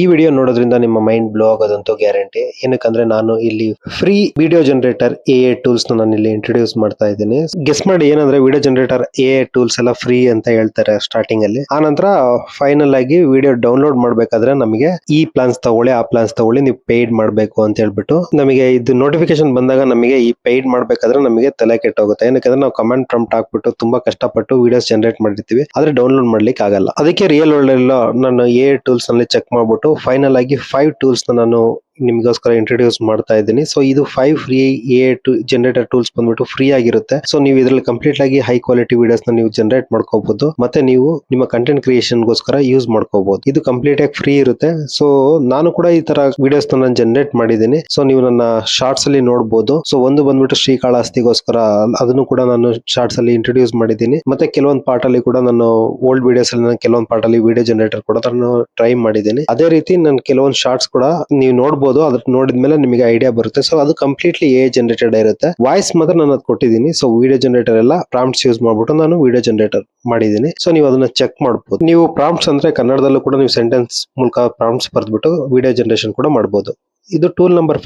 ಈ ವಿಡಿಯೋ ನೋಡೋದ್ರಿಂದ ನಿಮ್ಮ ಮೈಂಡ್ ಬ್ಲೋ ಆಗೋದಂತೂ ಗ್ಯಾರಂಟಿ. ಏನಕ್ಕಂದ್ರೆ ನಾನು ಇಲ್ಲಿ free video generator A tools ನಾನು ಇಲ್ಲಿ ಇಂಟ್ರೊಡ್ಯೂಸ್ ಮಾಡ್ತಾ ಇದ್ದೀನಿ. ಗೆಸ್ ಮಾಡಿ ಏನಂದ್ರೆ ವಿಡಿಯೋ ಜನರೇಟರ್ ಎ ಟೂಲ್ಸ್ ಎಲ್ಲ ಫ್ರೀ ಅಂತ ಹೇಳ್ತಾರೆ ಸ್ಟಾರ್ಟಿಂಗ್ ಅಲ್ಲಿ. ಆ ನಂತರ ಫೈನಲ್ ಆಗಿ ವಿಡಿಯೋ ಡೌನ್ಲೋಡ್ ಮಾಡ್ಬೇಕಾದ್ರೆ ನಮಗೆ ಈ ಪ್ಲಾನ್ಸ್ ತಗೊಳ್ಳಿ ಆ ಪ್ಲಾನ್ಸ್ ತಗೊಳ್ಳಿ ನೀವು ಪೇಯ್ಡ್ ಮಾಡಬೇಕು ಅಂತ ಹೇಳ್ಬಿಟ್ಟು ನಮಗೆ ಇದು ನೋಟಿಫಿಕೇಶನ್ ಬಂದಾಗ ನಮಗೆ ಈ ಪೇಯ್ಡ್ ಮಾಡ್ಬೇಕಾದ್ರೆ ನಮಗೆ ತಲೆ ಕೆಟ್ಟೋಗುತ್ತೆ. ಏನಕ್ಕಂದ್ರೆ ನಾವು ಕಮೆಂಟ್ ಪ್ರಾಂಪ್ಟ್ ಹಾಕ್ಬಿಟ್ಟು ತುಂಬಾ ಕಷ್ಟಪಟ್ಟು ವಿಡಿಯೋಸ್ ಜನರೇಟ್ ಮಾಡಿರ್ತೀವಿ, ಆದ್ರೆ ಡೌನ್ಲೋಡ್ ಮಾಡ್ಲಿಕ್ಕೆ ಆಗಲ್ಲ. ಅದಕ್ಕೆ ರಿಯಲ್ ವರ್ಲ್ಡ್ ನಾನು ಎ ಟೂಲ್ಸ್ ನಲ್ಲಿ ಚೆಕ್ ಮಾಡ್ಬಿಟ್ಟು ಫೈನಲ್ ಆಗಿ 5 ಟೂಲ್ಸ್ ನಾನು ನಿಮಗೋಸ್ಕರ ಇಂಟ್ರೊಡ್ಯೂಸ್ ಮಾಡ್ತಾ ಇದ್ದೀನಿ. ಸೊ ಇದು 5 ಫ್ರೀ ಜನರೇಟರ್ ಟೂಲ್ಸ್ ಬಂದ್ಬಿಟ್ಟು ಫ್ರೀ ಆಗಿರುತ್ತೆ. ಸೊ ನೀವು ಇದರಲ್ಲಿ ಕಂಪ್ಲೀಟ್ ಆಗಿ ಹೈ ಕ್ವಾಲಿಟಿ ವಿಡಿಯೋಸ್ ನೀವು ಜನರೇಟ್ ಮಾಡ್ಕೋಬಹುದು, ಮತ್ತೆ ನೀವು ನಿಮ್ಮ ಕಂಟೆಂಟ್ ಕ್ರಿಯೇಷನ್ ಗೋಸ್ಕರ ಯೂಸ್ ಮಾಡ್ಕೋಬಹುದು. ಇದು ಕಂಪ್ಲೀಟ್ ಆಗಿ ಫ್ರೀ ಇರುತ್ತೆ. ಸೊ ನಾನು ಕೂಡ ಈ ತರ ವಿಡಿಯೋಸ್ ನಾನು ಜನರೇಟ್ ಮಾಡಿದ್ದೀನಿ. ಸೊ ನೀವು ನನ್ನ ಶಾರ್ಟ್ಸ್ ಅಲ್ಲಿ ನೋಡಬಹುದು. ಸೊ ಒಂದು ಬಂದ್ಬಿಟ್ಟು ಶ್ರೀಕಾಳಹಸ್ತಿಗೋಸ್ಕರ ಅದನ್ನು ಕೂಡ ನಾನು ಶಾರ್ಟ್ಸ್ ಅಲ್ಲಿ ಇಂಟ್ರೊಡ್ಯೂಸ್ ಮಾಡಿದ್ದೀನಿ. ಮತ್ತೆ ಕೆಲವೊಂದು ಪಾರ್ಟ್ ಅಲ್ಲಿ ಕೂಡ ನಾನು ಓಲ್ಡ್ ವಿಡಿಯೋಸ್ ಅಲ್ಲಿ ನಾನು ಕೆಲವೊಂದು ಪಾರ್ಟ್ ಅಲ್ಲಿ ವಿಡಿಯೋ ಜನರೇಟರ್ ಕೂಡ ನಾನು ಟ್ರೈ ಮಾಡಿದ್ದೀನಿ. ಅದೇ ರೀತಿ ನಾನು ಕೆಲವೊಂದು ಶಾರ್ಟ್ಸ್ ಕೂಡ ನೀವು ನೋಡಬಹುದು. ಅದ್ರ ನೋಡಿದ್ಮೇಲೆ ನಿಮಗೆ ಐಡಿಯಾ ಬರುತ್ತೆ. ಸೊ ಅದು ಕಂಪ್ಲೀಟ್ಲಿ ಎ ಜನರೇಟೆಡ್ ಇರುತ್ತೆ. ವಾಯ್ಸ್ ಮಾತ್ರ ನಾನು ಅದು ಕೊಟ್ಟಿದ್ದೀನಿ. ಸೊ ವಿಡಿಯೋ ಜನರೇಟರ್ ಎಲ್ಲ ಪ್ರಾಂಪ್ಟ್ಸ್ ಯೂಸ್ ಮಾಡ್ಬಿಟ್ಟು ನಾನು ವಿಡಿಯೋ ಜನರೇಟರ್ ಮಾಡಿದ್ದೀನಿ. ಸೊ ನೀವು ಅದನ್ನ ಚೆಕ್ ಮಾಡಬಹುದು. ನೀವು ಪ್ರಾಂಪ್ಟ್ಸ್ ಅಂದ್ರೆ ಕನ್ನಡದಲ್ಲೂ ಕೂಡ ನೀವು ಸೆಂಟೆನ್ಸ್ ಮೂಲಕ ಪ್ರಾಂಪ್ಟ್ಸ್ ಬರೆದ್ಬಿಟ್ಟು ವಿಡಿಯೋ ಜನರೇಷನ್ ಕೂಡ ಮಾಡಬಹುದು. ಇದು ಟೂಲ್ ನಂಬರ್